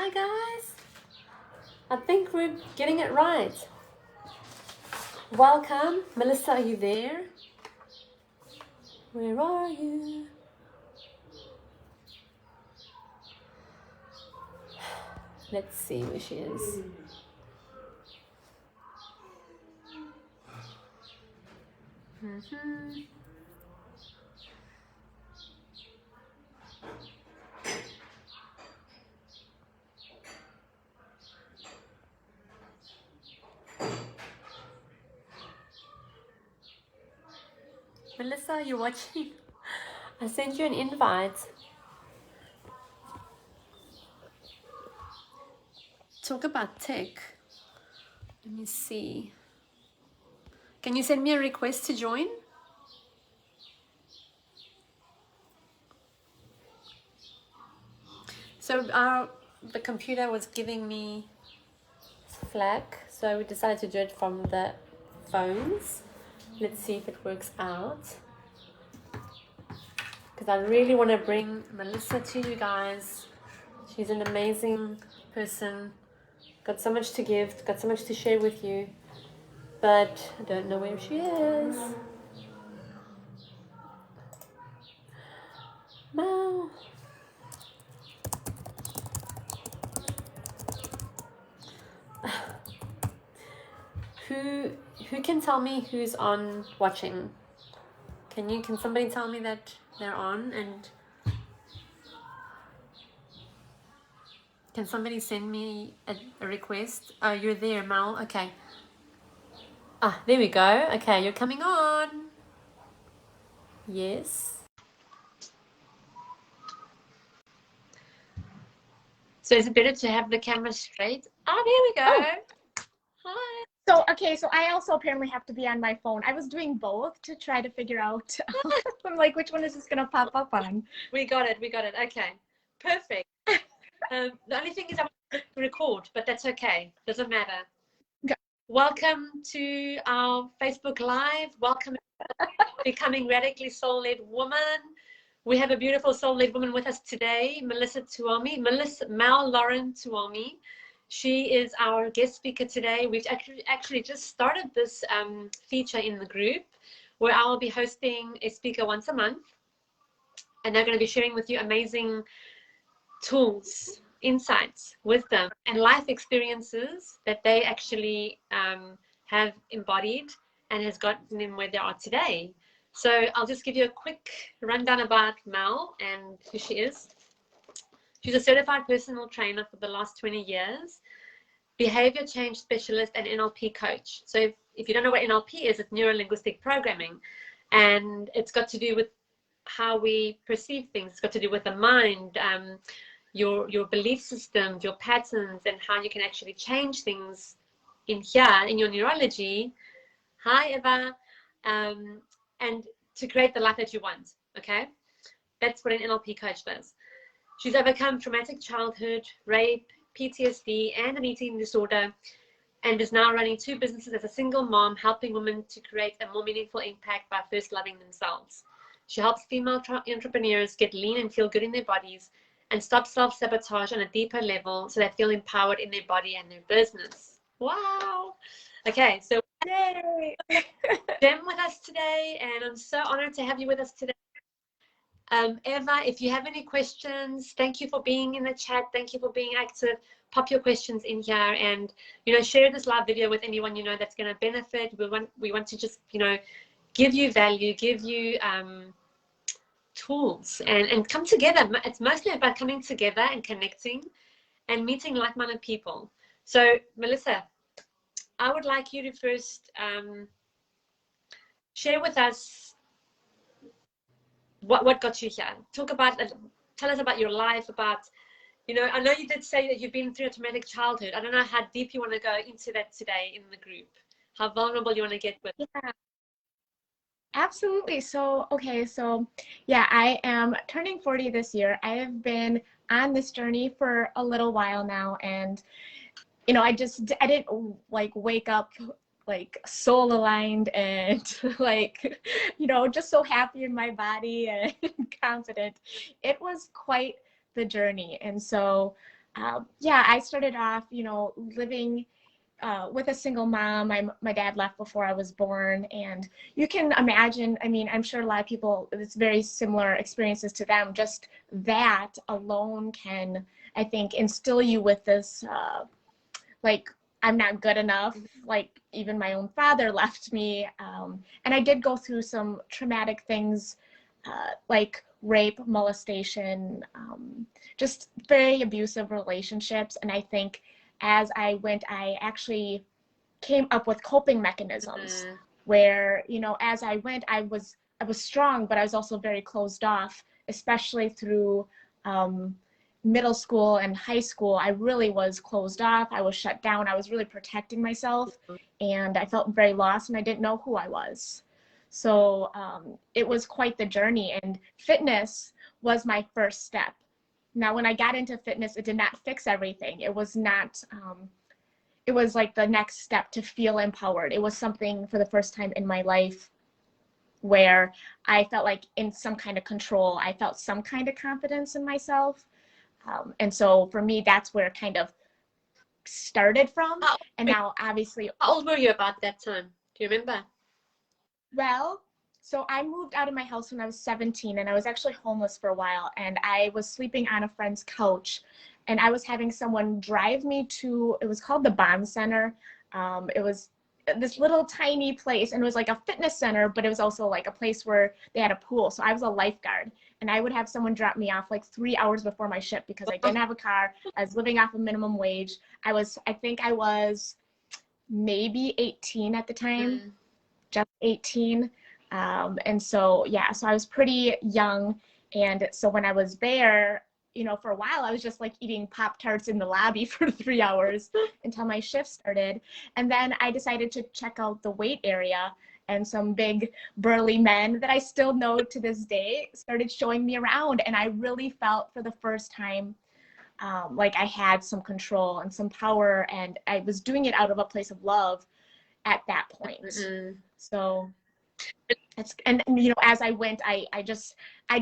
Hi guys, I think we're getting it right. Welcome. Melissa, are you there? Where are you? Let's see where she is. Melissa, are you watching? I sent you an invite. Talk about tech. Let me see. Can you send me a request to join? So the computer was giving me flack, so we decided to do it from the phones. Let's see if it works out. Because I really want to bring Melissa to you guys. She's an amazing person. Got so much to give, got so much to share with you. But I don't know where she is. Mel. Who can tell me who's on watching? Can somebody tell me that they're on, and can somebody send me a request? Oh, you're there, Mel. Okay. Ah, there we go. Okay, you're coming on. Yes. So is it better to have the camera straight? Ah, there we go. Oh. Hi. So I also apparently have to be on my phone. I was doing both to try to figure out. I'm like, which one is this gonna pop up on? We got it. Okay. Perfect. The only thing is I want to record, but that's okay. Doesn't matter. Okay. Welcome to our Facebook Live. Welcome to Becoming Radically Soul-Led Woman. We have a beautiful soul-led woman with us today, Mel Lauren Tuomi. She is our guest speaker today. We've actually just started this feature in the group where I will be hosting a speaker once a month. And they're going to be sharing with you amazing tools, insights, wisdom, and life experiences that they actually have embodied and has gotten them where they are today. So I'll just give you a quick rundown about Mel and who she is. She's a certified personal trainer for the last 20 years, behavior change specialist, and NLP coach. So if you don't know what NLP is, it's neuro-linguistic programming. And it's got to do with how we perceive things. It's got to do with the mind, your belief systems, your patterns, and how you can actually change things in here, in your neurology. Hi, Eva. And to create the life that you want, okay? That's what an NLP coach does. She's overcome traumatic childhood, rape, PTSD, and an eating disorder, and is now running 2 businesses as a single mom, helping women to create a more meaningful impact by first loving themselves. She helps female entrepreneurs get lean and feel good in their bodies and stop self-sabotage on a deeper level so they feel empowered in their body and their business. Wow. Okay, so Yay! Jem with us today, and I'm so honored to have you with us today. Eva, if you have any questions, thank you for being in the chat. Thank you for being active. Pop your questions in here, and share this live video with anyone that's going to benefit. We want to just give you value, give you tools, and come together. It's mostly about coming together and connecting and meeting like-minded people. So Melissa, I would like you to first share with us what got you here. Tell us about your life, about I know you did say that you've been through a traumatic childhood. I don't know how deep you want to go into that today in the group, how vulnerable you want to get with. Yeah, absolutely. So yeah, I am turning 40 this year. I have been on this journey for a little while now, and I didn't wake up soul aligned and just so happy in my body and confident. It was quite the journey. And so yeah, I started off, living with a single mom. My dad left before I was born, and you can imagine, I mean, I'm sure a lot of people, it's very similar experiences to them. Just that alone can, I think, instill you with this, like, I'm not good enough. Like, even my own father left me. And I did go through some traumatic things, like rape, molestation, just very abusive relationships. And I think as I went, I actually came up with coping mechanisms where, as I went, I was strong, but I was also very closed off, especially through middle school and high school. I really was closed off. I was shut down. I was really protecting myself, and I felt very lost, and I didn't know who I was. So it was quite the journey, and fitness was my first step. Now, when I got into fitness, it did not fix everything. It was not, it was like the next step to feel empowered. It was something for the first time in my life where I felt like in some kind of control. I felt some kind of confidence in myself. And so for me, that's where it kind of started from. And now, obviously, how old were you about that time? Do you remember? Well, so I moved out of my house when I was 17, and I was actually homeless for a while, and I was sleeping on a friend's couch, and I was having someone drive me to, it was called the Bond Center. It was this little tiny place, and it was like a fitness center, but it was also like a place where they had a pool. So I was a lifeguard, and I would have someone drop me off like 3 hours before my shift because I didn't have a car. I was living off a minimum wage. I think I was maybe 18 at the time. Just 18. And so, yeah, so I was pretty young. And so when I was there, for a while, I was just like eating Pop-Tarts in the lobby for 3 hours until my shift started. And then I decided to check out the weight area, and some big burly men that I still know to this day started showing me around. And I really felt for the first time like I had some control and some power, and I was doing it out of a place of love at that point. So it's, and as I went, I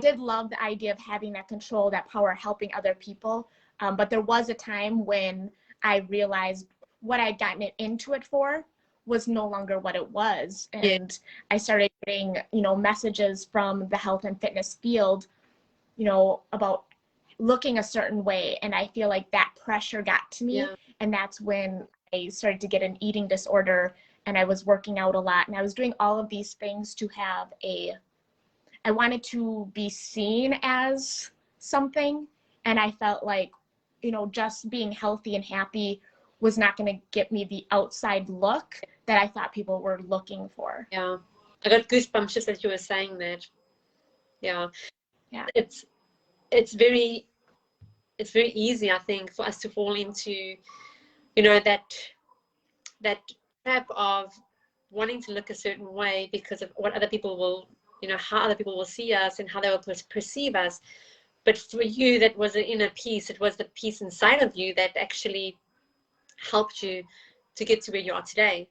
did love the idea of having that control, that power, helping other people. But there was a time when I realized what I'd gotten into it for was no longer what it was. And I started getting, messages from the health and fitness field, about looking a certain way. And I feel like that pressure got to me. And that's when I started to get an eating disorder, and I was working out a lot, and I was doing all of these things to have I wanted to be seen as something. And I felt like, just being healthy and happy was not going to get me the outside look that I thought people were looking for. Yeah. I got goosebumps just as you were saying that. Yeah. Yeah. It's very easy, I think, for us to fall into, that trap of wanting to look a certain way because of what other people will, how other people will see us and how they will perceive us. But for you, that was an inner peace. It was the peace inside of you that actually helped you to get to where you are today,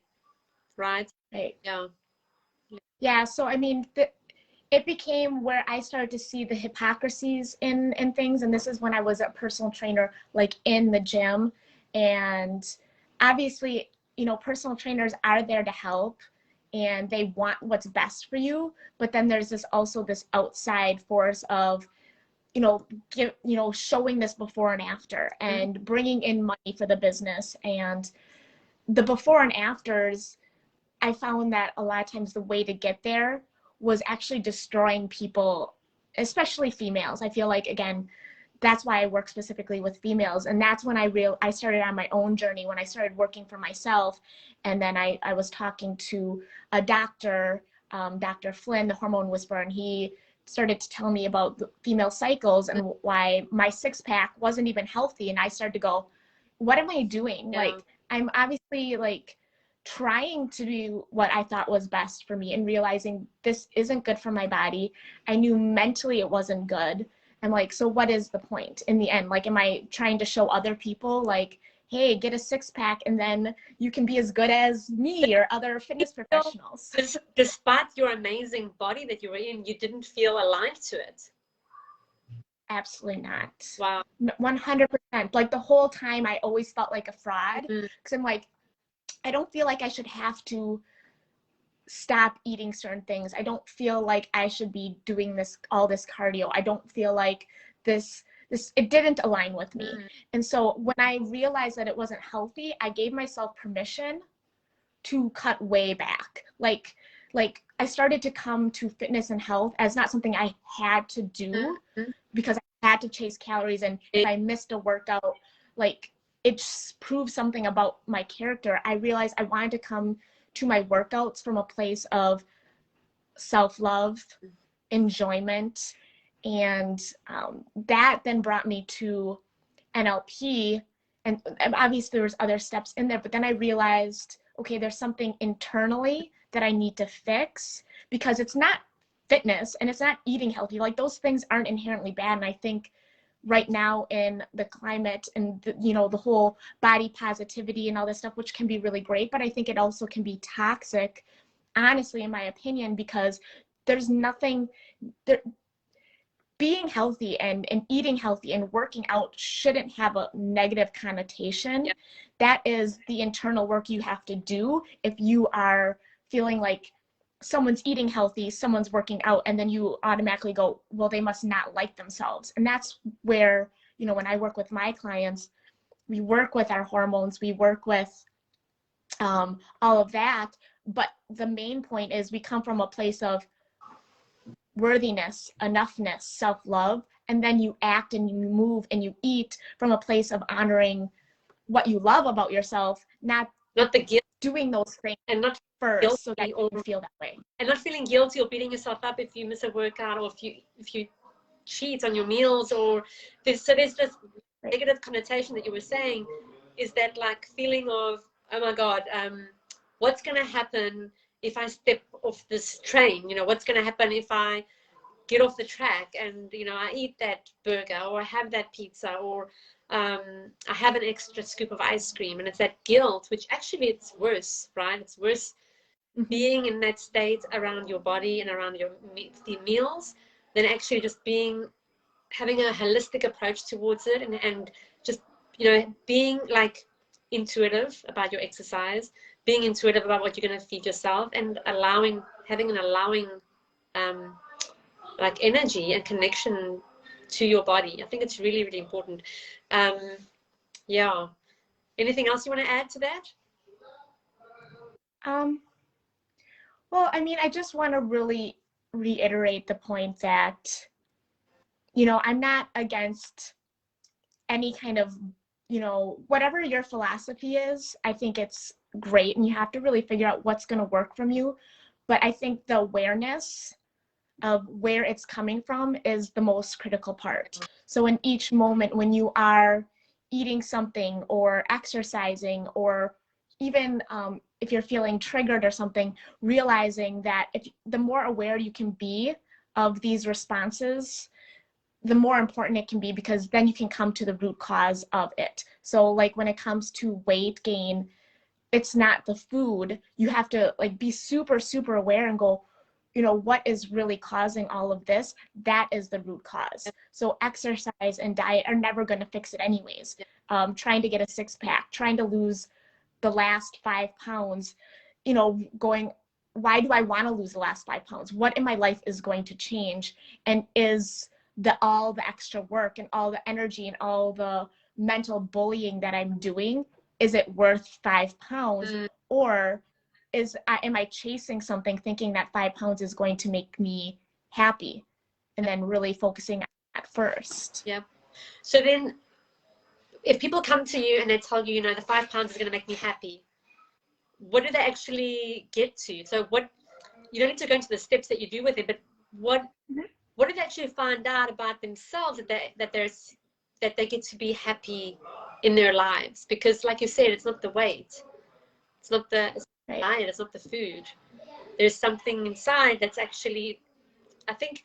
right? Right. Yeah. Yeah. So, I mean, it became where I started to see the hypocrisies in things. And this is when I was a personal trainer, like in the gym. And obviously, personal trainers are there to help, and they want what's best for you. But then there's also this outside force of, showing this before and after, and bringing in money for the business. And the before and afters, I found that a lot of times the way to get there was actually destroying people, especially females. I feel like, again, that's why I work specifically with females. And that's when I started on my own journey, when I started working for myself. And then I was talking to a doctor, Dr. Flynn, the hormone whisperer, and he started to tell me about the female cycles and why my six-pack wasn't even healthy. And I started to go, what am I doing? Yeah. Like, I'm obviously like trying to do what I thought was best for me, and realizing this isn't good for my body. I knew mentally it wasn't good. I'm like, so what is the point in the end? Like, am I trying to show other people, like, hey, get a six-pack and then you can be as good as me or other fitness professionals? Despite your amazing body that you were in, you didn't feel aligned to it. Absolutely not. Wow. 100%. Like the whole time I always felt like a fraud Mm-hmm. because I'm like, I don't feel like I should have to stop eating certain things. I don't feel like I should be doing all this cardio. I don't feel like this it didn't align with me. And so when I realized that it wasn't healthy, I gave myself permission to cut way back. Like I started to come to fitness and health as not something I had to do because I had to chase calories, and if I missed a workout, like it just proved something about my character. I realized I wanted to come to my workouts from a place of self-love, enjoyment, and that then brought me to NLP. And obviously there was other steps in there, but then I realized, okay, there's something internally that I need to fix, because it's not fitness and it's not eating healthy. Like those things aren't inherently bad. And I think right now in the climate and the whole body positivity and all this stuff, which can be really great, but I think it also can be toxic, honestly, in my opinion, because there's nothing there. Being healthy and eating healthy and working out shouldn't have a negative connotation. Yep. That is the internal work you have to do if you are feeling like someone's eating healthy, someone's working out, and then you automatically go, well, they must not like themselves. And that's where, when I work with my clients, we work with our hormones, we work with all of that. But the main point is we come from a place of worthiness, enoughness, self-love, and then you act and you move and you eat from a place of honoring what you love about yourself, not the guilt, doing those things and not first so that you feel that way. And not feeling guilty or beating yourself up if you miss a workout, or if you cheat on your meals, or there's this negative connotation that you were saying, is that like feeling of, oh my God, what's going to happen if I step off this train? What's going to happen if I get off the track and, I eat that burger, or I have that pizza, or I have an extra scoop of ice cream. And it's that guilt, which actually it's worse, right? It's worse being in that state around your body and around the meals than actually just having a holistic approach towards it, and just, being like intuitive about your exercise, being intuitive about what you're going to feed yourself, and having an allowing like energy and connection to your body. I think it's really, really important. Yeah. Anything else you want to add to that? Well, I mean, I just want to really reiterate the point that, I'm not against any kind of, whatever your philosophy is. I think it's great, and you have to really figure out what's going to work from you. But I think the awareness of where it's coming from is the most critical part. So in each moment when you are eating something or exercising, or even if you're feeling triggered or something, realizing that the more aware you can be of these responses, the more important it can be, because then you can come to the root cause of it. So like when it comes to weight gain, it's not the food. You have to like be super, super aware and go, what is really causing all of this? That is the root cause. So exercise and diet are never going to fix it anyways. Trying to get a six-pack, trying to lose the last 5 pounds, going, why do I want to lose the last 5 pounds? What in my life is going to change? And is all the extra work and all the energy and all the mental bullying that I'm doing, is it worth 5 pounds? Or am I chasing something thinking that 5 pounds is going to make me happy, and then really focusing on that first? Yeah. So then if people come to you and they tell you, the 5 pounds is going to make me happy, what do they actually get to? So you don't need to go into the steps that you do with it, but what do they actually find out about themselves that they get to be happy in their lives? Because like you said, it's not the weight, it's not the diet, it's not the food. There's something inside that's actually, I think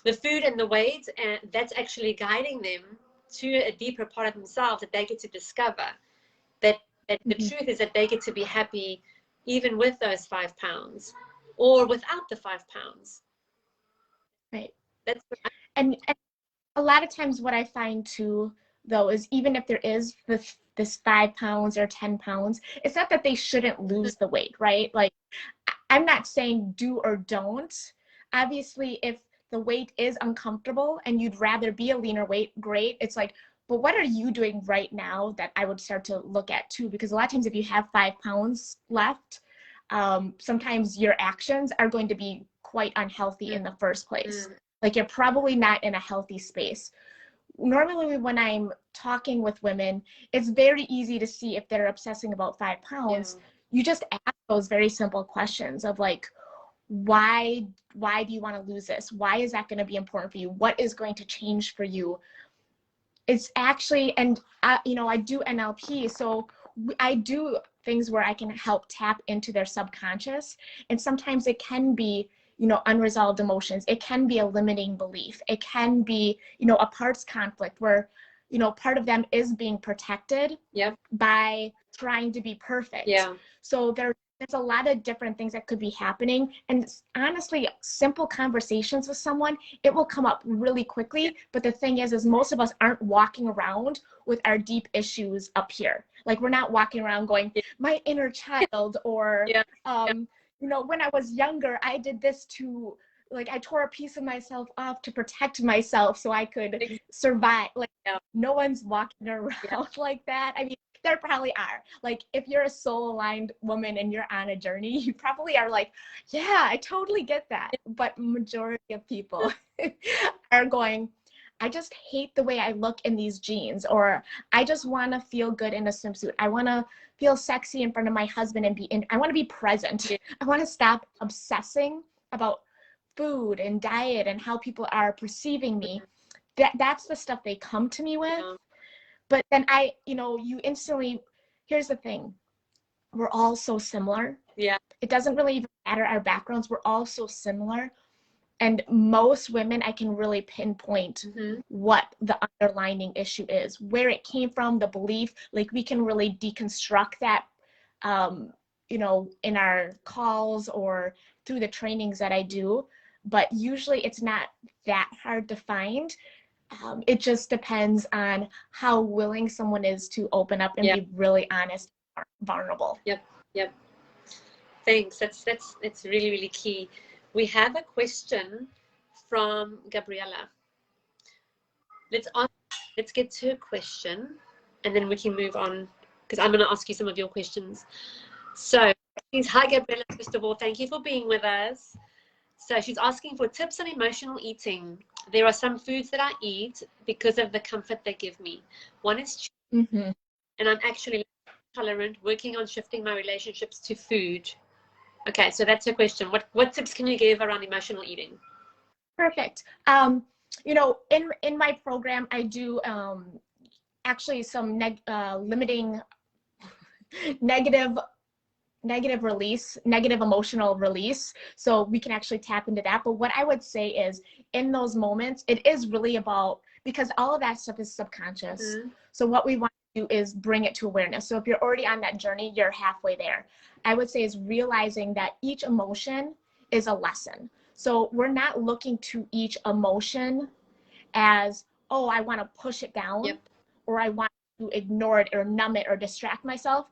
the food and the weight, and that's actually guiding them to a deeper part of themselves that they get to discover. That the truth is that they get to be happy even with those 5 pounds, or without the 5 pounds. Right. That's and a lot of times what I find too, though, is even if there is this 5 pounds or 10 pounds, it's not that they shouldn't lose the weight, right? Like, I'm not saying do or don't. Obviously, if the weight is uncomfortable and you'd rather be a leaner weight, great. It's like, but what are you doing right now that I would start to look at too? Because a lot of times if you have 5 pounds left, sometimes your actions are going to be quite unhealthy in the first place. Like, you're probably not in a healthy space. Normally when I'm talking with women, it's very easy to see if they're obsessing about 5 pounds. You just ask those very simple questions of like, why do you want to lose this? Why is that going to be important for you? What is going to change for you? It's actually, and you know, I do NLP, so I do things where I can help tap into their subconscious, and sometimes it can be, you know, unresolved emotions. It can be a limiting belief. It can be, you know, a parts conflict where, you know, part of them is being protected by trying to be perfect. So there's a lot of different things that could be happening. And honestly, simple conversations with someone, it will come up really quickly. But the thing is most of us aren't walking around with our deep issues up here. Like, we're not walking around going, my inner child, or, you know, when I was younger, I did this to, like, I tore a piece of myself off to protect myself so I could survive. Like, no one's walking around like that. I mean, there probably are. Like, if you're a soul-aligned woman and you're on a journey, you probably are like, yeah, I totally get that. But majority of people are going, I just hate the way I look in these jeans, or I just want to feel good in a swimsuit. I want to feel sexy in front of my husband and I want to be present. I want to stop obsessing about food and diet and how people are perceiving me. That's the stuff they come to me with. But then you know, you instantly, here's the thing, we're all so similar. It doesn't really even matter our backgrounds. We're all so similar. And most women, I can really pinpoint what the underlying issue is, where it came from, the belief. Like, we can really deconstruct that, you know, in our calls or through the trainings that I do. But usually it's not that hard to find. It just depends on how willing someone is to open up and be really honest, vulnerable. Thanks. That's really, really key. We have a question from Gabriella. Let's get to her question, and then we can move on, because I'm going to ask you some of your questions. So, hi Gabriella. First of all, thank you for being with us. So she's asking for tips on emotional eating. There are some foods that I eat because of the comfort they give me. One is cheese, and I'm actually tolerant, working on shifting my relationships to food. Okay, so that's her question. What tips can you give around emotional eating? Perfect. You know, in my program, I do actually some limiting negative emotional release, so we can actually tap into that. But what I would say is, in those moments, it is really about, because all of that stuff is subconscious. So what we want to do is bring it to awareness. So if you're already on that journey, you're halfway there. I would say is realizing that each emotion is a lesson. So we're not looking to each emotion as, oh, I want to push it down, or I want to ignore it or numb it or distract myself.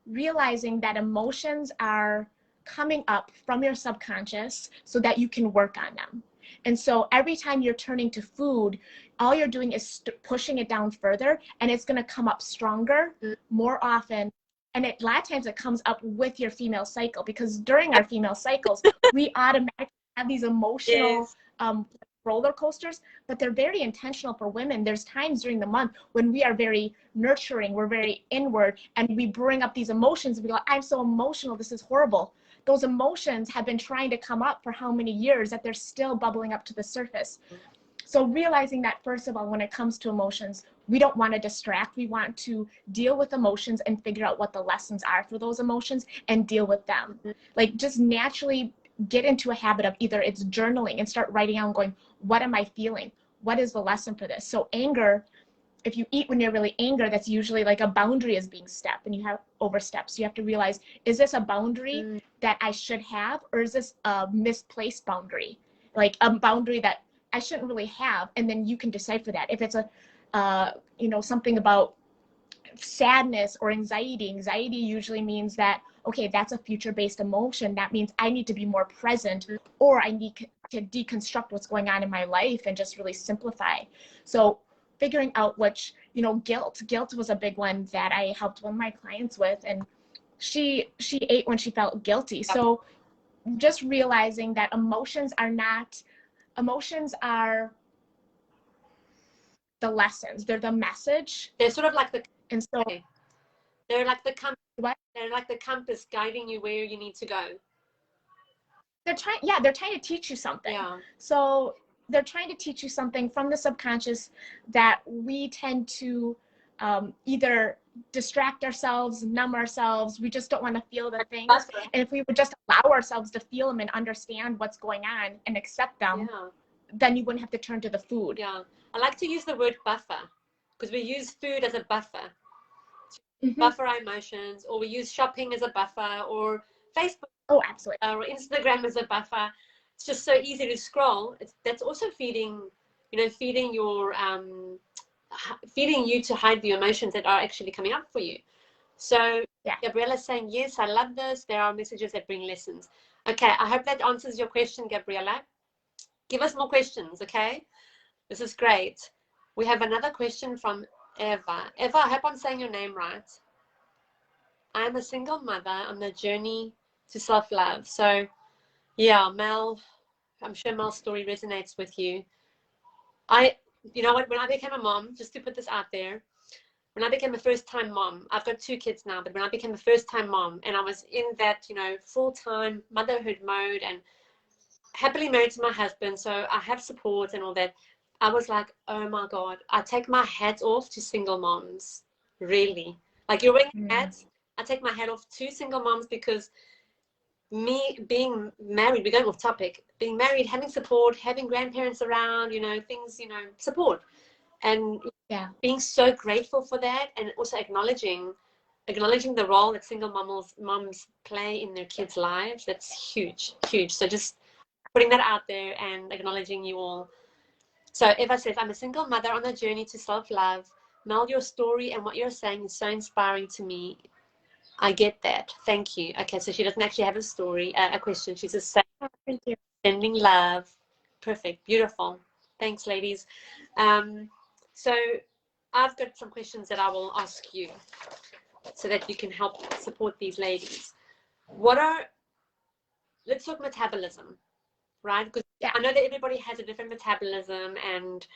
Realizing that emotions are coming up from your subconscious so that you can work on them. And so every time you're turning to food, all you're doing is pushing it down further, and it's going to come up stronger, more often. And a lot of times it comes up with your female cycle, because during our female cycles, we automatically have these emotional roller coasters, but they're very intentional for women. There's times during the month when we are very nurturing, we're very inward, and we bring up these emotions and we go, I'm so emotional, this is horrible. Those emotions have been trying to come up for how many years that they're still bubbling up to the surface. So realizing that, first of all, when it comes to emotions, we don't want to distract. We want to deal with emotions and figure out what the lessons are for those emotions and deal with them. Like, just naturally get into a habit of either it's journaling and start writing out and going, what am I feeling? What is the lesson for this? So anger, if you eat when you're really angry, that's usually like a boundary is being stepped and you have oversteps. So you have to realize, is this a boundary that I should have, or is this a misplaced boundary? Like a boundary that I shouldn't really have, and then you can decipher that. If it's a you know, something about sadness or anxiety. Anxiety usually means that, okay, that's a future-based emotion. That means I need to be more present, or I need to deconstruct what's going on in my life and just really simplify. So figuring out which, you know, guilt was a big one that I helped one of my clients with, and she ate when she felt guilty. So just realizing that emotions are the lessons, they're the message. They're sort of like the, and so they're like the what they're like the compass guiding you where you need to go. they're trying to teach you something. Yeah. So they're trying to teach you something from the subconscious that we tend to either distract ourselves, numb ourselves. We just don't want to feel the things. And if we would just allow ourselves to feel them and understand what's going on and accept them, then you wouldn't have to turn to the food. Yeah. I like to use the word buffer, because we use food as a buffer. Buffer our emotions, or we use shopping as a buffer, or Facebook or Instagram as a buffer. It's just so easy to scroll. That's also feeding, you know, feeding you to hide the emotions that are actually coming up for you. So Gabriella's saying, yes, I love this. There are messages that bring lessons. Okay, I hope that answers your question, Gabriella. Give us more questions, okay? This is great. We have another question from Eva. Eva, I hope I'm saying your name right. I'm a single mother on the journey to self-love. So, yeah, Mel, I'm sure Mel's story resonates with you. You know what, when I became a mom, just to put this out there, when I became a first-time mom, I've got 2 kids now, but when I became a first-time mom, and I was in that, you know, full-time motherhood mode and happily married to my husband, so I have support and all that, I was like, oh my God, I take my hat off to single moms. Really. Like, you're wearing hats. I take my hat off to single moms, because me being married, we're going off topic, being married, having support, having grandparents around, you know, things, you know, support. And being so grateful for that, and also acknowledging the role that single moms play in their kids' lives. That's huge, huge. So just putting that out there and acknowledging you all. So Eva says, I'm a single mother on a journey to self-love. Mel, your story and what you're saying is so inspiring to me. I get that. Thank you. Okay, so she doesn't actually have a story, a question. She's just saying, thank you. Sending love. Perfect. Beautiful. Thanks, ladies. So I've got some questions that I will ask you so that you can help support these ladies. Let's talk metabolism, right? Because I know that everybody has a different metabolism, and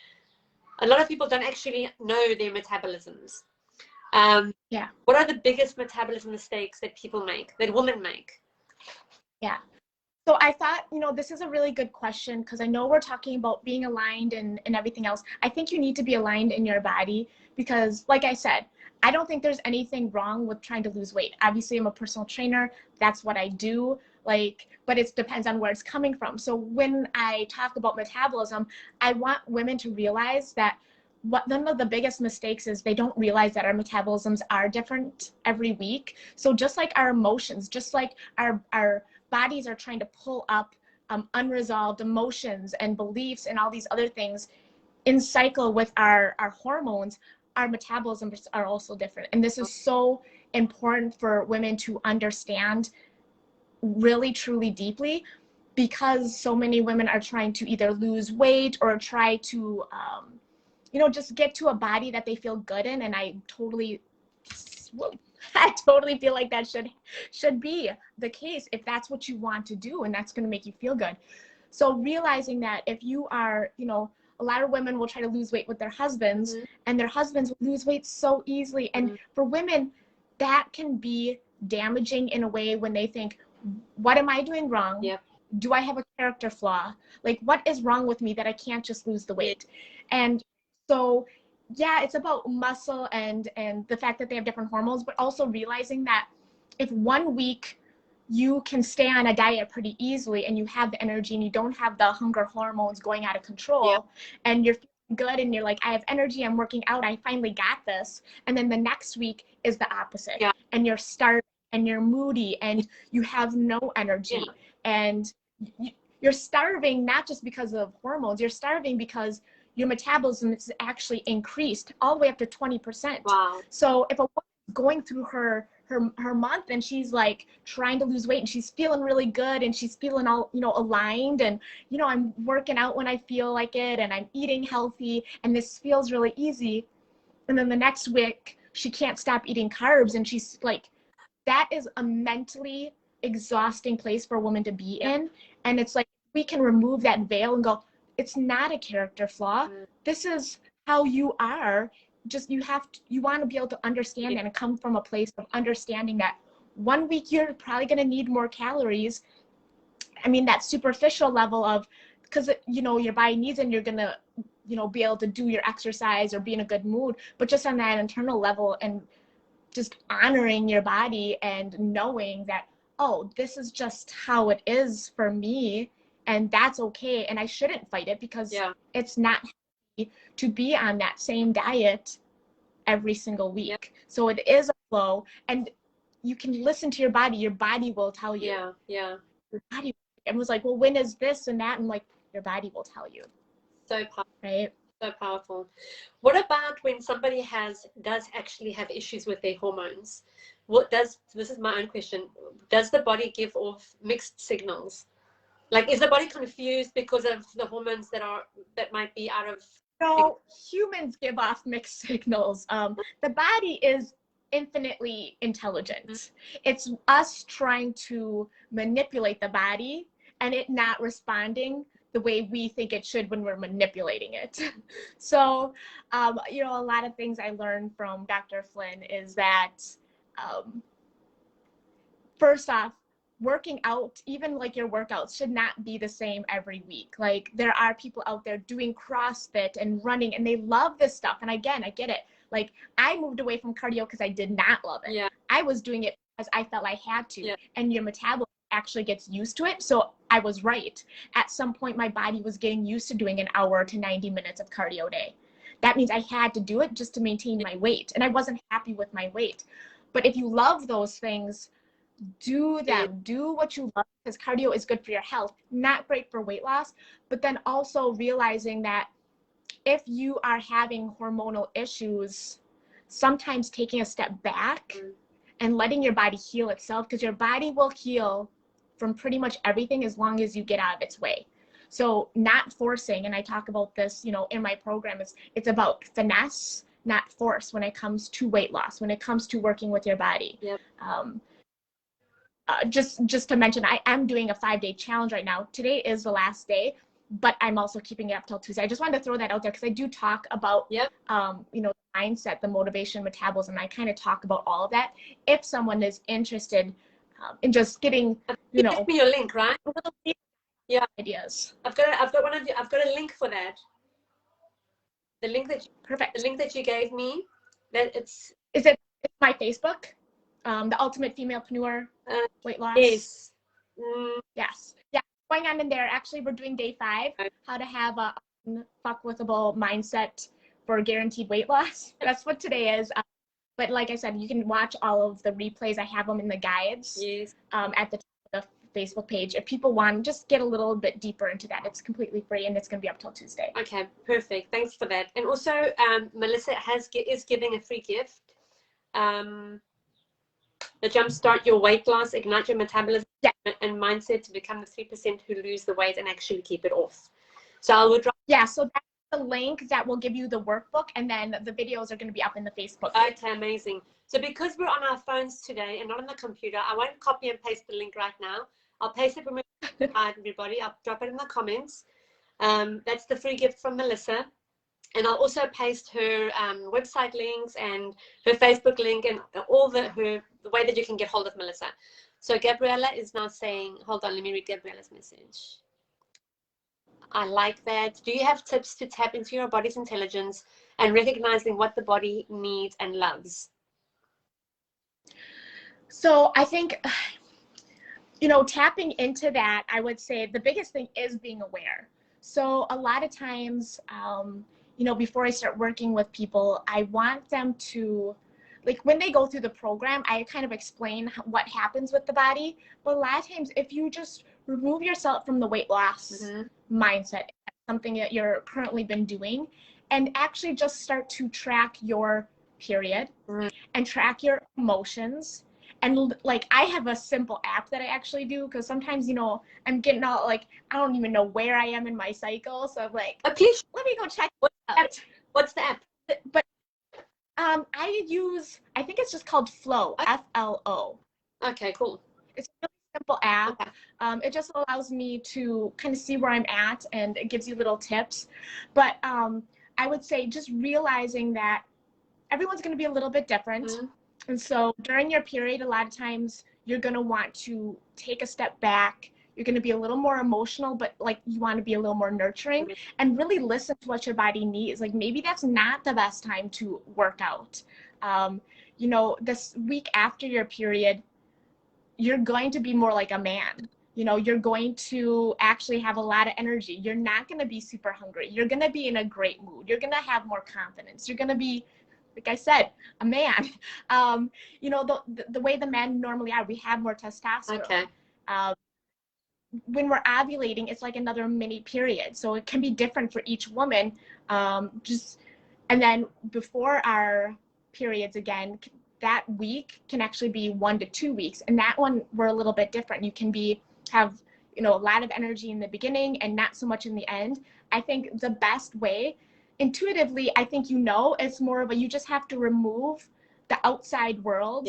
a lot of people don't actually know their metabolisms. What are the biggest metabolism mistakes that people make, that women make? So I thought, you know, this is a really good question, because I know we're talking about being aligned and everything else. I think you need to be aligned in your body, because like I said, I don't think there's anything wrong with trying to lose weight. Obviously, I'm a personal trainer. That's what I do. But it depends on where it's coming from. So when I talk about metabolism, I want women to realize that one of the biggest mistakes is they don't realize that our metabolisms are different every week. So just like our emotions, just like our bodies are trying to pull up unresolved emotions and beliefs and all these other things in cycle with our hormones, our metabolisms are also different. And this is so important for women to understand really, truly deeply, because so many women are trying to either lose weight or try to, you know, just get to a body that they feel good in. And I totally feel like that should be the case if that's what you want to do and that's going to make you feel good. So realizing that if you are, you know, a lot of women will try to lose weight with their husbands, and their husbands will lose weight so easily. And for women, that can be damaging in a way when they think, what am I doing wrong? Do I have a character flaw? Like, what is wrong with me that I can't just lose the weight? And so, yeah, it's about muscle and the fact that they have different hormones, but also realizing that if 1 week you can stay on a diet pretty easily and you have the energy and you don't have the hunger hormones going out of control, and you're feeling good and you're like, I have energy, I'm working out, I finally got this. And then the next week is the opposite. And you're starving and you're moody and you have no energy. And you're starving not just because of hormones, you're starving because your metabolism is actually increased all the way up to 20%. Wow. So if a woman's going through her month and she's like trying to lose weight and she's feeling really good and she's feeling all, you know, aligned, and, you know, I'm working out when I feel like it and I'm eating healthy and this feels really easy. And then the next week she can't stop eating carbs, and she's like, that is a mentally exhausting place for a woman to be in. And it's like, we can remove that veil and go, it's not a character flaw. This is how you are. Just you want to be able to understand that and come from a place of understanding that 1 week you're probably going to need more calories. I mean, that superficial level of, because, you know, your body needs it and you're going to, you know, be able to do your exercise or be in a good mood, but just on that internal level and just honoring your body and knowing that, oh, this is just how it is for me, and that's okay, and I shouldn't fight it because it's not healthy to be on that same diet every single week. So it is a flow, and you can listen to your body will tell you. Your body, and was like, well, when is this and that, and like, your body will tell you. So powerful. Right? So powerful. What about when somebody does actually have issues with their hormones? This is my own question, does the body give off mixed signals? Like, is the body confused because of the hormones that might be out of? No, humans give off mixed signals. The body is infinitely intelligent. It's us trying to manipulate the body and it not responding the way we think it should when we're manipulating it. So, you know, a lot of things I learned from Dr. Flynn is that, first off, working out, even like your workouts, should not be the same every week. Like, there are people out there doing CrossFit and running and they love this stuff. And again, I get it. Like, I moved away from cardio because I did not love it. I was doing it because I felt I had to. And your metabolism actually gets used to it. So I was right. At some point, my body was getting used to doing an hour to 90 minutes of cardio a day. That means I had to do it just to maintain my weight. And I wasn't happy with my weight. But if you love those things, do them. Do what you love, because cardio is good for your health, not great for weight loss. But then also realizing that if you are having hormonal issues, sometimes taking a step back and letting your body heal itself, because your body will heal from pretty much everything as long as you get out of its way. So not forcing, and I talk about this, you know, in my program, it's about finesse, not force, when it comes to weight loss, when it comes to working with your body. Just to mention, I am doing a 5-day challenge right now. Today is the last day, but I'm also keeping it up till Tuesday. I just wanted to throw that out there because I do talk about, you know, mindset, the motivation, metabolism. I kind of talk about all of that. If someone is interested in just getting, you know, give me your link, right? Ideas. I've got a link for that. The link that Perfect. The link that you gave me. It's my Facebook, the Ultimate Femalepreneur Weight Loss. Yes. Yes. Yeah. Going on in there. Actually, we're doing day 5. How to have a unfuckwithable mindset for guaranteed weight loss. That's what today is. But like I said, you can watch all of the replays. I have them in the guides at the top of the Facebook page. If people want to just get a little bit deeper into that, it's completely free and it's going to be up till Tuesday. Okay, perfect. Thanks for that. And also, Melissa is giving a free gift. The Jumpstart Your Weight Loss, Ignite Your Metabolism and Mindset to become the 3% who lose the weight and actually keep it off. So I will drop. Yeah, so that's the link that will give you the workbook, and then the videos are going to be up in the Facebook page. Okay, amazing. So because we're on our phones today and not on the computer, I won't copy and paste the link right now. I'll paste it from everybody. I'll drop it in the comments. That's the free gift from Melissa. And I'll also paste her website links and her Facebook link and all the way that you can get hold of Melissa. So Gabriella is now saying, hold on, let me read Gabriella's message. I like that. Do you have tips to tap into your body's intelligence and recognizing what the body needs and loves? So I think, you know, tapping into that, I would say the biggest thing is being aware. So a lot of times, you know, before I start working with people, I want them to, like, when they go through the program, I kind of explain what happens with the body. But a lot of times, if you just remove yourself from the weight loss mindset, something that you're currently been doing, and actually just start to track your period and track your emotions. And like, I have a simple app that I actually do, because sometimes, you know, I'm getting all like, I don't even know where I am in my cycle. So I'm like, please, let me go check. What's the app? But I think it's just called Flow, F-L-O. Okay, cool. It's a really simple app. It just allows me to kind of see where I'm at, and it gives you little tips. But I would say just realizing that everyone's going to be a little bit different. And so during your period, a lot of times you're going to want to take a step back. You're going to be a little more emotional, but like, you want to be a little more nurturing and really listen to what your body needs. Like, maybe that's not the best time to work out. You know, this week after your period, you're going to be more like a man. You know, you're going to actually have a lot of energy. You're not going to be super hungry. You're going to be in a great mood. You're going to have more confidence. You're going to be, like I said, a man. You know, the way the men normally are, we have more testosterone. Okay. When we're ovulating, it's like another mini period. So it can be different for each woman. And then before our periods again, that week can actually be 1 to 2 weeks. And that one, we're a little bit different. You can have, you know, a lot of energy in the beginning and not so much in the end. I think the best way, intuitively, I think, you know, it's more of a, you just have to remove the outside world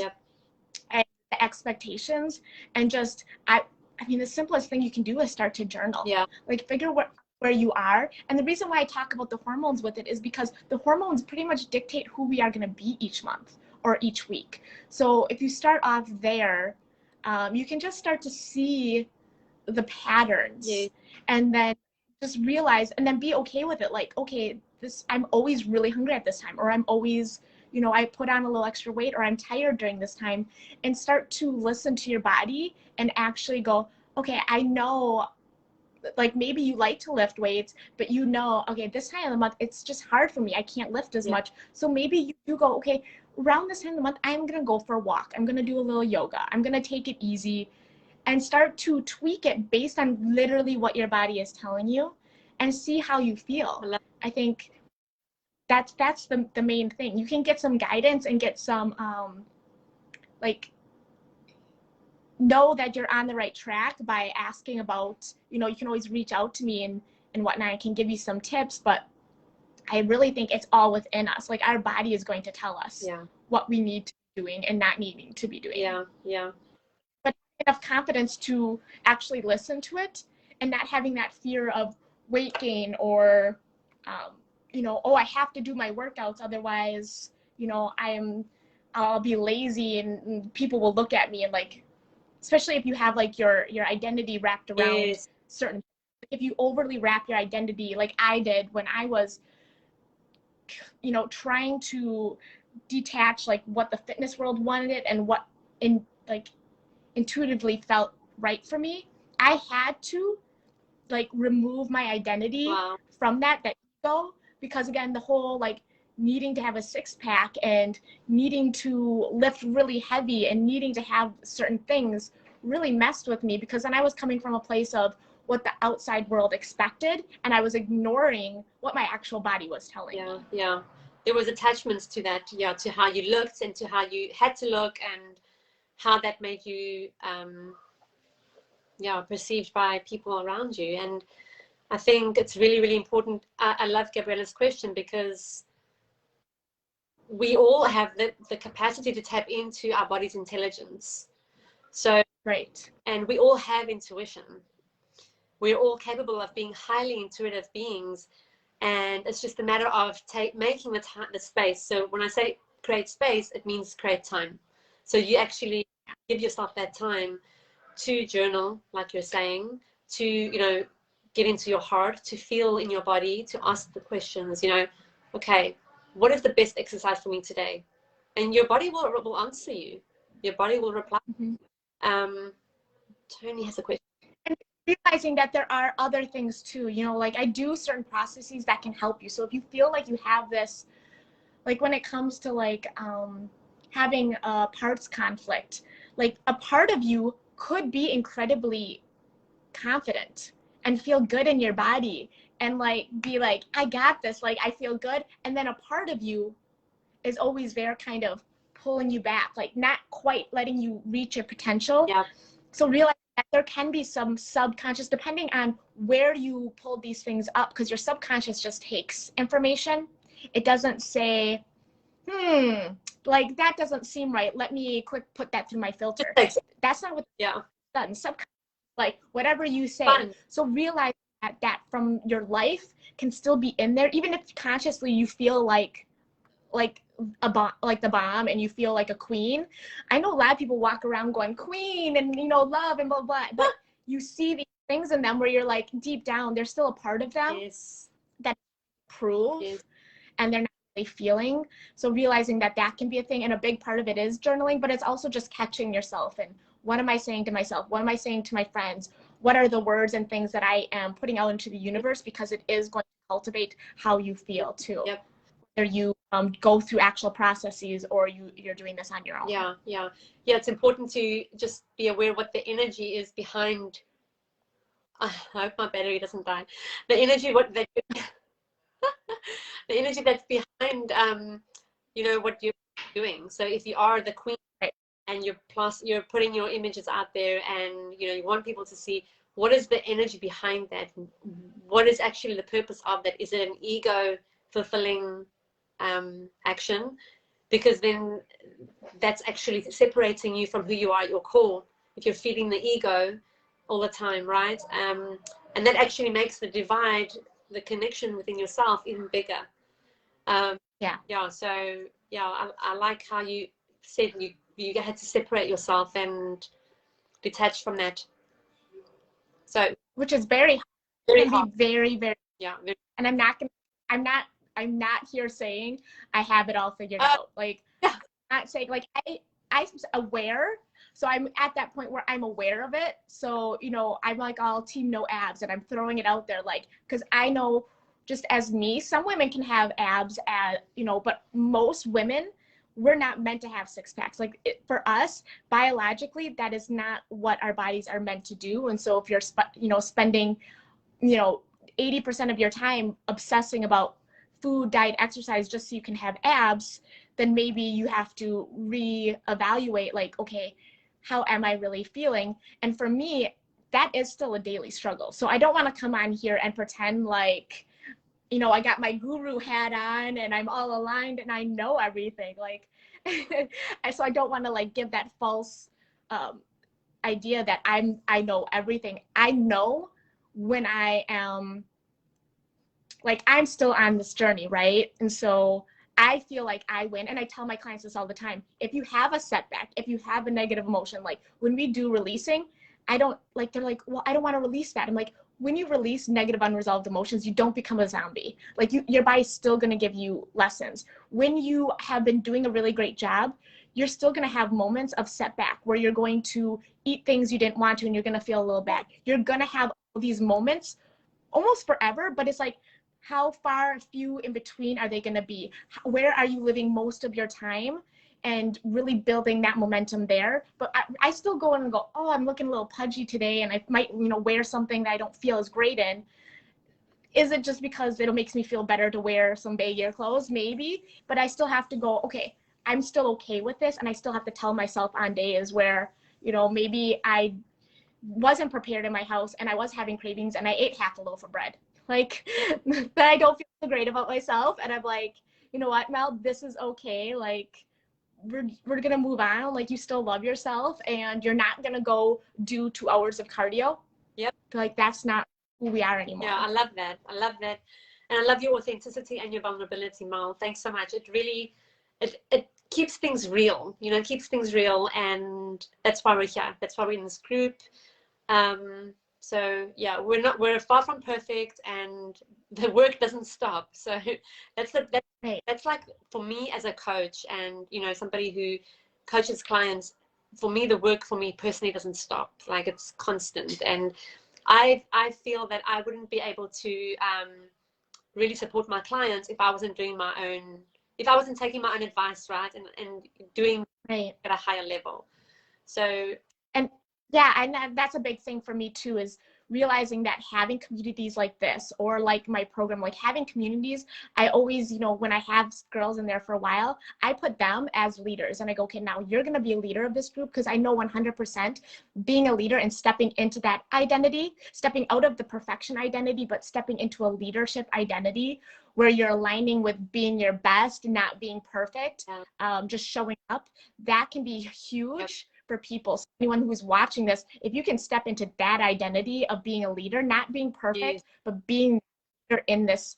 and the expectations, and just, I mean, the simplest thing you can do is start to journal. Like, figure where you are. And the reason why I talk about the hormones with it is because the hormones pretty much dictate who we are going to be each month or each week. So if you start off there, you can just start to see the patterns, and then just realize, and then be okay with it. Like, okay, I'm always really hungry at this time, or I'm always, you know, I put on a little extra weight, or I'm tired during this time, and start to listen to your body and actually go, okay, I know, like, maybe you like to lift weights, but you know, okay, this time of the month, it's just hard for me. I can't lift as much. So maybe you go, okay, around this time of the month, I'm going to go for a walk. I'm going to do a little yoga. I'm going to take it easy, and start to tweak it based on literally what your body is telling you, and see how you feel. I think that's the main thing. You can get some guidance and get some, like, know that you're on the right track by asking about, you know, you can always reach out to me and whatnot. I can give you some tips, but I really think it's all within us. Like, our body is going to tell us what we need to be doing and not needing to be doing. But enough confidence to actually listen to it, and not having that fear of weight gain, or, you know, oh, I have to do my workouts, otherwise, you know, I'll be lazy, and people will look at me and, like, especially if you have, like, your identity wrapped around certain, if you overly wrap your identity, like I did when I was, you know, trying to detach, like, what the fitness world wanted and what intuitively felt right for me. I had to, like, remove my identity from that ego, because again, the whole, like, needing to have a six-pack and needing to lift really heavy and needing to have certain things really messed with me, because then I was coming from a place of what the outside world expected, and I was ignoring what my actual body was telling me. There was attachments to that, to how you looked and to how you had to look, and how that made you perceived by people around you. And I think it's really, really important. I love Gabriella's question, because we all have the capacity to tap into our body's intelligence. So, and we all have intuition. We're all capable of being highly intuitive beings, and it's just a matter of making the space. So when I say create space, it means create time. So you actually give yourself that time to journal, like you're saying, to, you know, get into your heart, to feel in your body, to ask the questions, you know, okay, what is the best exercise for me today? And your body will answer you. Your body will reply. Tony has a question. And realizing that there are other things too, you know, like, I do certain processes that can help you. So if you feel like you have this, like, when it comes to, like, having a parts conflict, like, a part of you could be incredibly confident and feel good in your body and like be like, I got this, like I feel good. And then a part of you is always there kind of pulling you back, like not quite letting you reach your potential. Yeah. So realize that there can be some subconscious, depending on where you pull these things up, because your subconscious just takes information. It doesn't say, like that doesn't seem right. Let me quick put that through my filter. That's not what it's done. Subconscious, like whatever you say. Fun. So realize that from your life can still be in there, even if consciously you feel like a bomb, like the bomb, and you feel like a queen. I know a lot of people walk around going queen and, you know, love and blah blah, but you see these things in them where you're like, deep down there's still a part of them that prove and they're not really feeling. So realizing that that can be a thing, and a big part of it is journaling, but it's also just catching yourself and what am I saying to myself, what am I saying to my friends, what are the words and things that I am putting out into the universe, because it is going to cultivate how you feel too. Whether you go through actual processes or you're doing this on your own. Yeah, it's important to just be aware what the energy is behind. I hope my battery doesn't die. The energy the energy that's behind you know, what you're doing. So if you are the queen and you're putting your images out there, and you know, you want people to see what is the energy behind that, what is actually the purpose of that. Is it an ego fulfilling action? Because then that's actually separating you from who you are at your core, if you're feeding the ego all the time, right? And that actually makes the divide, the connection within yourself, even bigger. So I like how you said you had to separate yourself and detach from that. So which is very hard. Very and I'm not here saying I have it all figured out. Like not saying, like I'm aware. So I'm at that point where I'm aware of it. So, you know, I'm like all team no abs, and I'm throwing it out there, like, because I know, just as me, some women can have abs, you know, but most women, we're not meant to have six packs. Like for us, biologically, that is not what our bodies are meant to do. And so if you're, you know, spending, you know, 80% of your time obsessing about food, diet, exercise, just so you can have abs, then maybe you have to reevaluate, like, okay, how am I really feeling? And for me, that is still a daily struggle. So I don't want to come on here and pretend like, you know, I got my guru hat on and I'm all aligned and I know everything. Like, so I don't want to like give that false idea that I know everything. I know when I am, like, I'm still on this journey, right? And so I feel like I win, and I tell my clients this all the time. If you have a setback, if you have a negative emotion, like when we do releasing, I don't like, they're like, well, I don't want to release that. I'm like, when you release negative unresolved emotions, you don't become a zombie. Like your body's still going to give you lessons. When you have been doing a really great job, you're still going to have moments of setback where you're going to eat things you didn't want to and you're going to feel a little bad. You're going to have these moments almost forever, but it's like, how far few in between are they going to be? Where are you living most of your time? And really building that momentum there. But I still go in and go, oh, I'm looking a little pudgy today, and I might, you know, wear something that I don't feel as great in. Is it just because it makes me feel better to wear some baggier clothes? Maybe. But I still have to go, okay, I'm still okay with this. And I still have to tell myself on days where, you know, maybe I wasn't prepared in my house and I was having cravings and I ate half a loaf of bread. Like, that I don't feel so great about myself. And I'm like, you know what, Mel, this is okay. Like, we're gonna move on. Like, you still love yourself, and you're not gonna go do 2 hours of cardio. Like, that's not who we are anymore. I love that. And I love your authenticity and your vulnerability, Mel. Thanks so much. It really it keeps things real, you know, it keeps things real, and that's why we're here. That's why we're in this group. So yeah, we're far from perfect, and the work doesn't stop. So that's like, for me as a coach, and you know, somebody who coaches clients, for me, the work for me personally doesn't stop. Like, it's constant. And I feel that I wouldn't be able to really support my clients if I wasn't doing my own, if I wasn't taking my own advice, right, and doing at a higher level. So, and yeah, and that's a big thing for me too, is realizing that having communities like this, or like my program, like having communities, I always, you know, when I have girls in there for a while, I put them as leaders and I go, okay, now you're going to be a leader of this group, because I know 100% being a leader and stepping into that identity, stepping out of the perfection identity, but stepping into a leadership identity where you're aligning with being your best, not being perfect, just showing up, that can be huge for people. So anyone who's watching this, if you can step into that identity of being a leader, not being perfect, but being in this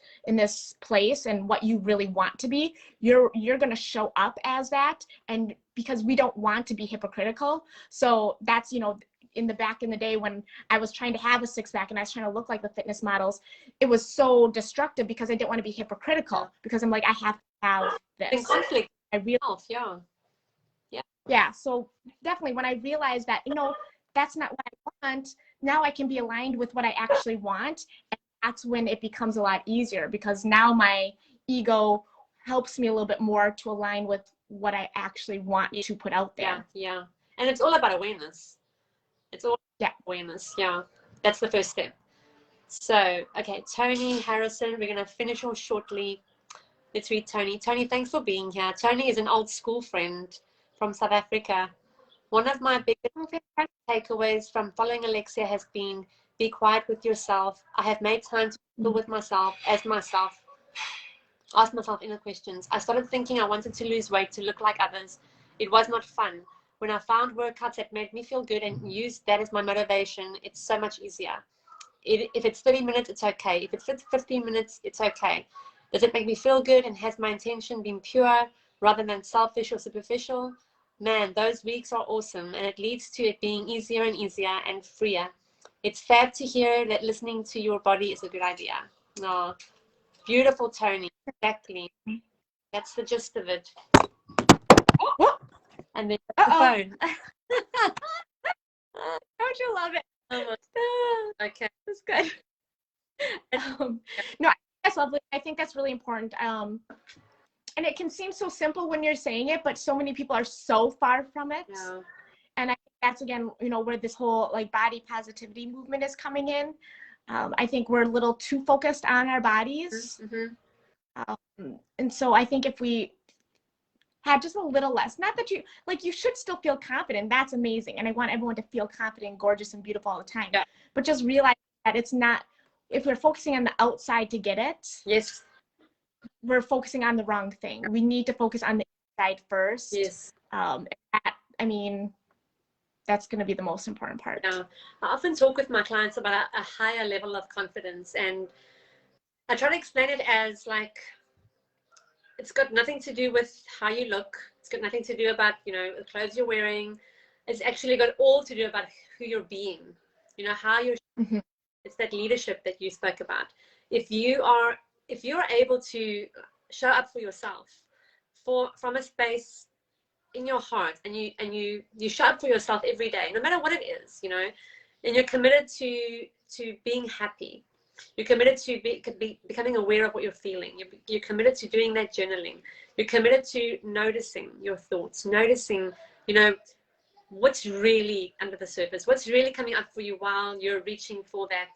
place and what you really want to be, you're going to show up as that. And because we don't want to be hypocritical, so that's, you know, in the day when I was trying to have a six-pack and I was trying to look like the fitness models, it was so destructive because I didn't want to be hypocritical, because I'm like, I have to have this. In conflict. I really, yeah. So definitely when I realized that, you know, that's not what I want, now I can be aligned with what I actually want. And that's when it becomes a lot easier, because now my ego helps me a little bit more to align with what I actually want to put out there. Yeah. And it's all about awareness. It's all awareness. Yeah. That's the first step. So, okay, Tony Harrison, we're going to finish off shortly. Let's read Tony. Tony, thanks for being here. Tony is an old school friend from South Africa. One of my biggest takeaways from following Alexia has been, be quiet with yourself. I have made time to deal with myself, ask myself inner questions. I started thinking I wanted to lose weight to look like others. It was not fun. When I found workouts that made me feel good and used that as my motivation, it's so much easier. If it's 30 minutes, it's okay. If it's 15 minutes, it's okay. Does it make me feel good, and has my intention been pure rather than selfish or superficial? Man, those weeks are awesome, and it leads to it being easier and easier and freer. It's fab to hear that listening to your body is a good idea. Oh, beautiful, Tony. Exactly. That's the gist of it. Whoop. And then the phone. Don't you love it? Okay, that's good. No, that's lovely. I think that's really important. And it can seem so simple when you're saying it, but so many people are so far from it. Yeah. And I think that's, again, you know, where this whole like body positivity movement is coming in. I think we're a little too focused on our bodies. And so I think if we had just a little less, not that you should still feel confident, that's amazing, and I want everyone to feel confident, gorgeous, and beautiful all the time, but just realize that it's not, if we're focusing on the outside to get it, we're focusing on the wrong thing. We need to focus on the inside first. I mean, that's going to be the most important part. I often talk with my clients about a higher level of confidence, and I try to explain it as like, it's got nothing to do with how you look. It's got nothing to do about, you know, the clothes you're wearing. It's actually got all to do about who you're being, you know, how you're, it's that leadership that you spoke about. If you're able to show up for yourself from a space in your heart, and you show up for yourself every day, no matter what it is, you know, and you're committed to being happy. You're committed to becoming aware of what you're feeling. You're committed to doing that journaling. You're committed to noticing your thoughts, noticing, you know, what's really under the surface, what's really coming up for you while you're reaching for that,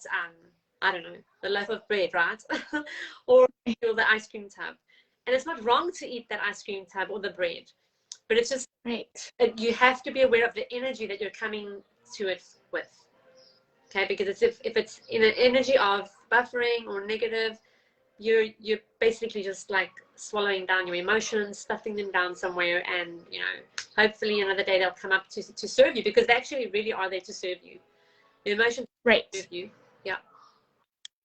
I don't know, the loaf of bread, right? Or the ice cream tub. And it's not wrong to eat that ice cream tub or the bread, but it's just, you have to be aware of the energy that you're coming to it with. Okay, because it's if it's in an energy of buffering or negative, you're basically just like swallowing down your emotions, stuffing them down somewhere, and, you know, hopefully another day they'll come up to serve you, because they actually really are there to serve you. The emotions serve you. Yeah.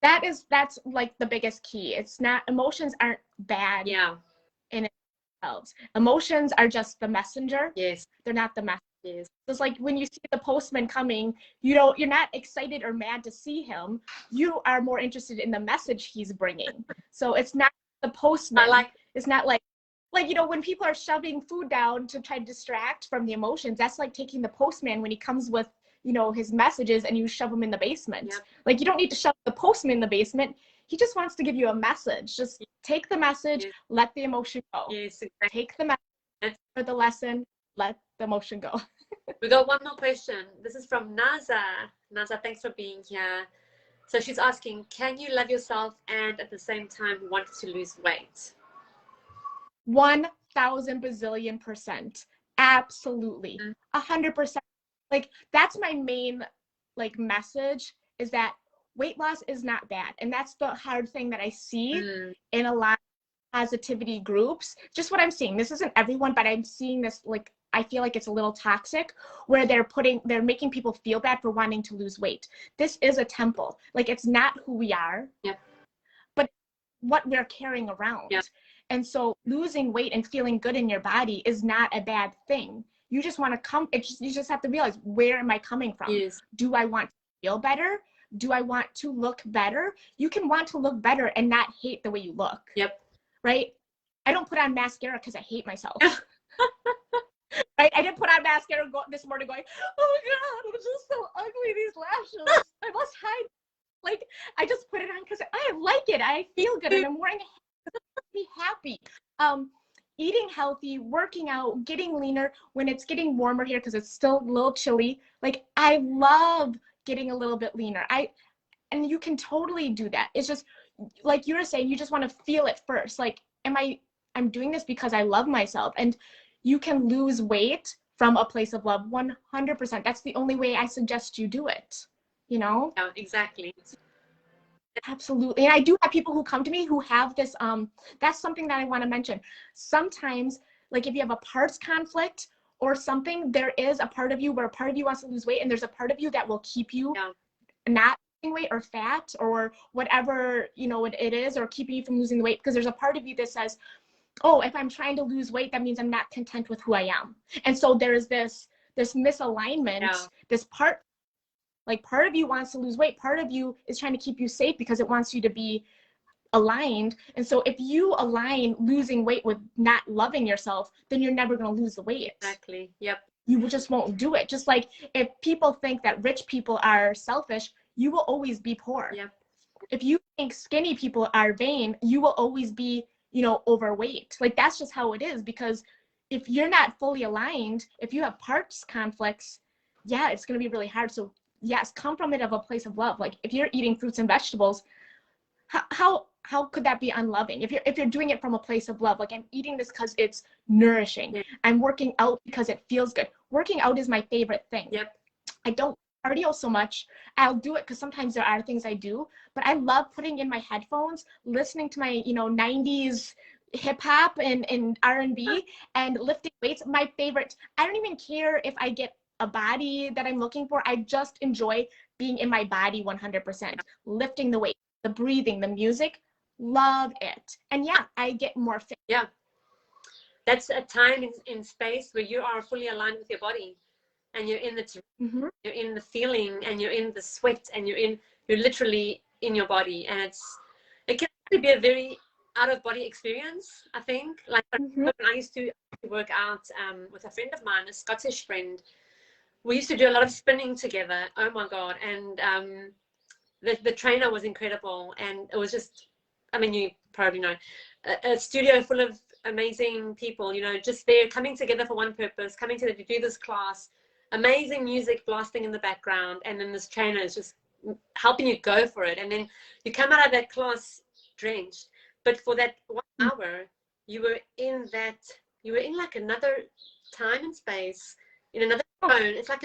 That's like the biggest key. It's not, emotions aren't bad in themselves. Emotions are just the messenger. They're not the message. It's like when you see the postman coming, you're not excited or mad to see him. You are more interested in the message he's bringing. So it's not the postman. It's not like, you know, when people are shoving food down to try to distract from the emotions, that's like taking the postman when he comes with, you know, his messages, and you shove him in the basement. Like, you don't need to shove the postman in the basement. He just wants to give you a message. Just take the message, let the emotion go. Take the message for the lesson, let the emotion go. We got one more question. This is from Naza. Naza, thanks for being here. So she's asking, can you love yourself and at the same time want to lose weight? 1,000 bazillion %. Absolutely. 100%. Like, that's my main like message, is that weight loss is not bad. And that's the hard thing that I see in a lot of positivity groups. Just what I'm seeing. This isn't everyone, but I'm seeing this, like, I feel like it's a little toxic, where they're making people feel bad for wanting to lose weight. This is a temple. Like, it's not who we are, but what we're carrying around. And so losing weight and feeling good in your body is not a bad thing. You just want to you just have to realize, where am I coming from? Do I want to feel better? Do I want to look better? You can want to look better and not hate the way you look. Right? I don't put on mascara because I hate myself. Right? I didn't put on mascara this morning going, oh my God, I'm just so ugly, these lashes. I must hide. Like, I just put it on because I like it. I feel good, and I'm wearing it to be happy. Eating healthy, working out, getting leaner when it's getting warmer here, because it's still a little chilly. Like, I love getting a little bit leaner. And you can totally do that. It's just, like you were saying, you just want to feel it first. Like, I'm doing this because I love myself. And you can lose weight from a place of love 100%. That's the only way I suggest you do it, you know? Yeah, exactly. Absolutely. And I do have people who come to me who have this, that's something that I want to mention. Sometimes, like, if you have a parts conflict or something, there is a part of you where a part of you wants to lose weight, and there's a part of you that will keep you not losing weight or fat or whatever, you know, it is, or keeping you from losing the weight, because there's a part of you that says, oh, if I'm trying to lose weight, that means I'm not content with who I am. And so there's this misalignment, this part, like, part of you wants to lose weight, part of you is trying to keep you safe because it wants you to be aligned. And so if you align losing weight with not loving yourself, then you're never going to lose the weight. Exactly. Yep. You just won't do it. Just like if people think that rich people are selfish, you will always be poor. Yep. If you think skinny people are vain, you will always be, you know, overweight. Like, that's just how it is, because if you're not fully aligned, if you have parts conflicts, yeah, it's going to be really hard. So yes, come from it of a place of love. Like, if you're eating fruits and vegetables, how could that be unloving? If you're doing it from a place of love, like, I'm eating this because it's nourishing. I'm working out because it feels good. Working out is my favorite thing. I don't cardio so much. I'll do it because sometimes there are things I do, but I love putting in my headphones, listening to my, you know, 90s hip hop and R&B and lifting weights. My favorite. I don't even care if I get a body that I'm looking for. I just enjoy being in my body 100%. Lifting the weight, the breathing, the music, love it. And yeah, I get more fit. Yeah. That's a time in space where you are fully aligned with your body, and you're in the you're in the feeling, and you're in the sweat, and you're literally in your body, and it can actually be a very out of body experience, I think. Like, when I used to work out with a friend of mine, a Scottish friend, we used to do a lot of spinning together. Oh my God. And the trainer was incredible, and it was just, I mean, you probably know, a studio full of amazing people, you know, just there coming together for one purpose, coming together to do this class, amazing music blasting in the background, and then this trainer is just helping you go for it. And then you come out of that class drenched, but for that 1 hour you were in like another time and space, in another zone. It's like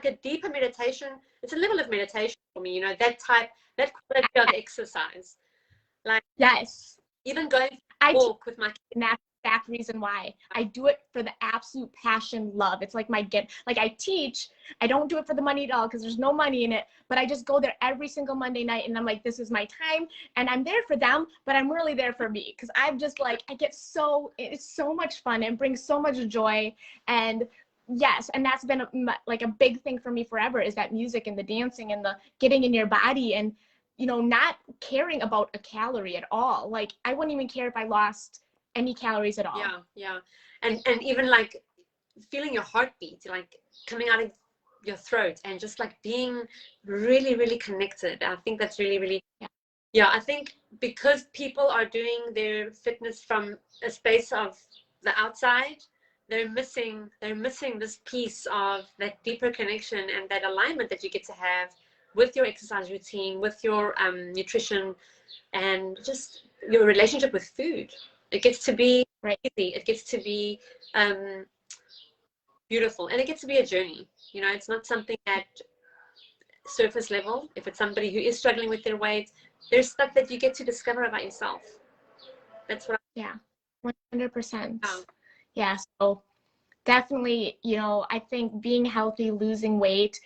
a deeper meditation. It's a level of meditation for me, you know, that quality of exercise. Like, yes, even going for a walk with my kids. And that's that reason why I do it, for the absolute passion, love. It's like like, I teach, I don't do it for the money at all, because there's no money in it, but I just go there every single Monday night, and I'm like, this is my time, and I'm there for them, but I'm really there for me, because I'm just like, it's so much fun, and brings so much joy. And yes, and that's been like a big thing for me forever, is that music and the dancing and the getting in your body, and, you know, not caring about a calorie at all. Like, I wouldn't even care if I lost any calories at all. Yeah. And even like feeling your heartbeat, like coming out of your throat, and just like being really, really connected. I think that's really, really, I think because people are doing their fitness from a space of the outside, they're missing this piece of that deeper connection and that alignment that you get to have with your exercise routine, with your nutrition, and just your relationship with food. It gets to be easy. It gets to be beautiful, and it gets to be a journey. You know, it's not something at surface level. If it's somebody who is struggling with their weight, there's stuff that you get to discover about yourself. That's what. Yeah, 100%. Yeah, so definitely, you know, I think being healthy, losing weight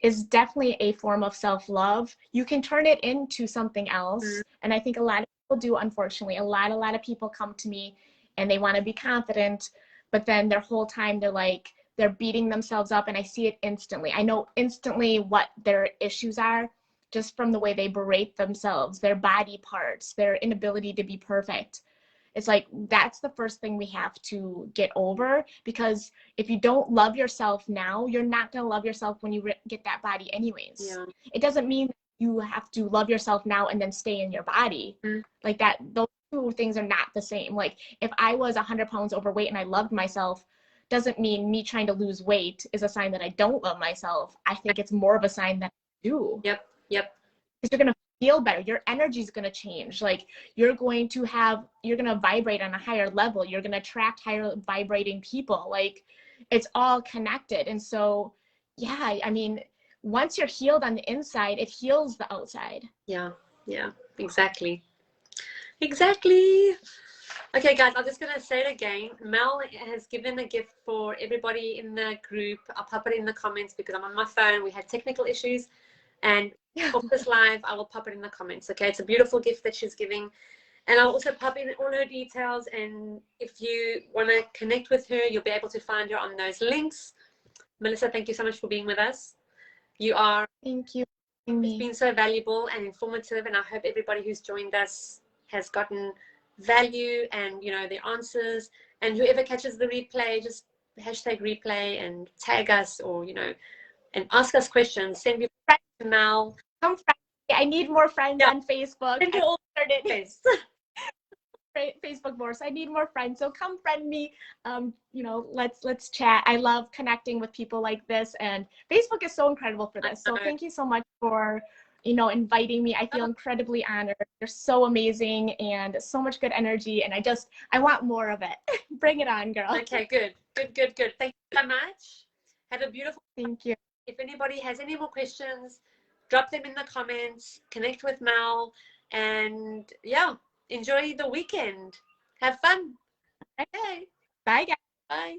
is definitely a form of self-love. You can turn it into something else. And I think a lot of people do, unfortunately. A lot of people come to me and they want to be confident, but then their whole time they're beating themselves up, and I see it instantly. I know instantly what their issues are just from the way they berate themselves, their body parts, their inability to be perfect. It's like, that's the first thing we have to get over, because if you don't love yourself now, you're not going to love yourself when you get that body anyways. Yeah. It doesn't mean you have to love yourself now and then stay in your body. Like that, those two things are not the same. Like if I was 100 pounds overweight and I loved myself, doesn't mean me trying to lose weight is a sign that I don't love myself. I think it's more of a sign that I do. Yep. Because you're going to feel better. Your energy is going to change. Like you're going to vibrate on a higher level. You're going to attract higher vibrating people. Like it's all connected. And so, yeah, I mean, once you're healed on the inside, it heals the outside. Yeah, exactly. Okay, guys, I'm just going to say it again. Mel has given a gift for everybody in the group. I'll pop it in the comments because I'm on my phone. We had technical issues. And off this live, I will pop it in the comments. Okay, it's a beautiful gift that she's giving. And I'll also pop in all her details. And if you want to connect with her, you'll be able to find her on those links. Melissa, thank you so much for being with us. Thank you. It's been so valuable and informative, and I hope everybody who's joined us has gotten value and, you know, their answers. And whoever catches the replay, just hashtag replay and tag us, or, you know, and ask us questions. Send your friends to Mel. Come friend. I need more friends on Facebook. I all started Facebook more, so I need more friends. So come friend me. You know, let's chat. I love connecting with people like this, and Facebook is so incredible for this. So thank you so much for, you know, inviting me. I feel incredibly honored. You're so amazing and so much good energy, and I want more of it. Bring it on, girl. Okay, good. Thank you so much. Have a beautiful. Thank you. If anybody has any more questions, drop them in the comments. Connect with Mel, and yeah, enjoy the weekend. Have fun. Okay. Bye, guys. Bye.